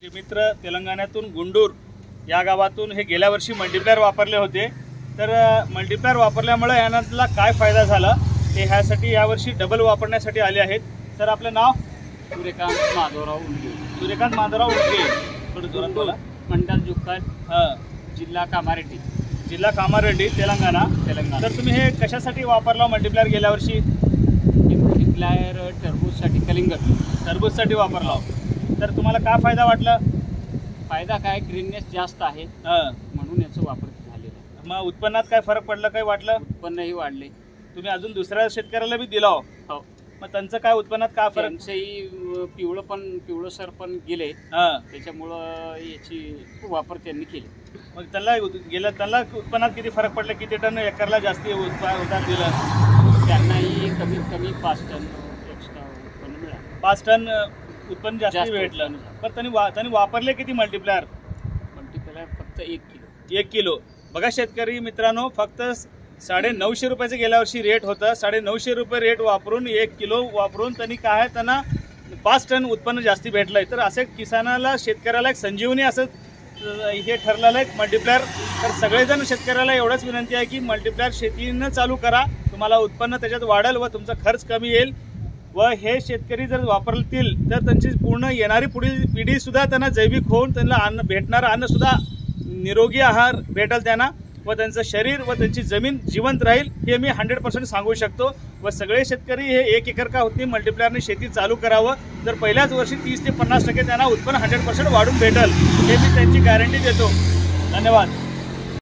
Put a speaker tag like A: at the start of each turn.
A: मित्र तेलंगणातून गुंडूर या गावातून हे गेल्या वर्षी मल्टीप्लायर वापरले होते। तर मल्टीप्लायर वापरल्यामुळे यांना काय फायदा झाला ते ह्यासाठी यावर्षी डबल वापरण्यासाठी आले आहेत। सर आपलं नाव?
B: सूर्यकांत माधवराव उंडगे।
A: सूर्यकांत माधवराव उंडगे, थोडं जोरात बोला।
B: मंडल जुक्कल, जिल्हा कामारेड्डी,
A: जिल्हा कामारेड्डी, तेलंगणा। तर तुम्ही हे कशासाठी वापरला मल्टीप्लायर गेल्या वर्षी?
B: मल्टीप्लायर टरबूजसाठी, कलिंगड
A: टरबूजसाठी वापरला। तर तुम्हाला काय फायदा वाटला?
B: फायदा काय, ग्रीननेस जास्त आहे म्हणून याचा वापर झालेला।
A: मग उत्पन्नात काय फरक पडला, काय वाटलं?
B: उत्पन्नही वाढले।
A: तुम्ही अजून दुसऱ्या शेतकऱ्याला बी दिला हो, मग त्यांचं काय उत्पन्नात काय फरक?
B: त्यांचंही पिवळसर पण गेले, त्याच्यामुळं याची वापर त्यांनी केले।
A: मग त्यांना उत्पन्नात किती फरक पडला? किती टन एकरला जास्ती उत्पादन दिलं?
B: त्यांनाही कमीत कमी 5 टन एक्स्ट्रा उत्पन्न मिळालं।
A: 5 टन उत्पन्न जास्त भेटलं। पण त्यांनी वापरले किती मल्टीप्लायर?
B: मल्टीप्लायर फक्त 1 किलो।
A: 1 किलो। बघा शेतकरी मित्रांनो, फक्त 950 रुपयाचं गेल्या वर्षी रेट होतं। 950 रुपये रेट वापरून 1 किलो वापरून त्यांना त्यांना 5 टन उत्पन्न जास्ती भेटलंय। तर असे किसानाला, शेतकऱ्याला एक संजीवनी असं हे ठरलेलं आहे मल्टीप्लायर। तर सगळेजण शेतकऱ्याला एवढंच विनंती आहे की मल्टीप्लायर शेतीनं चालू करा, तुम्हाला उत्पन्न त्याच्यात वाढेल व तुमचा खर्च कमी येईल। व हे शेतकरी जर वापरतील तर त्यांची पूर्ण येणारी पुढील पिढी सुद्धा त्यांना जैविक होऊन त्यांना भेटणारं अन्न सुद्धा निरोगी आहार भेटेल त्यांना, व त्यांचं शरीर व त्यांची जमीन जिवंत राहील, हे मी 100% सांगू शकतो। व सगळे शेतकरी हे 1 एकर का होती मल्टीप्लायरने शेती चालू करावं, तर पहिल्याच वर्षी 30 ते 50% त्यांना उत्पन्न 100% वाढून भेटेल, हे मी त्यांची गॅरंटी देतो। धन्यवाद।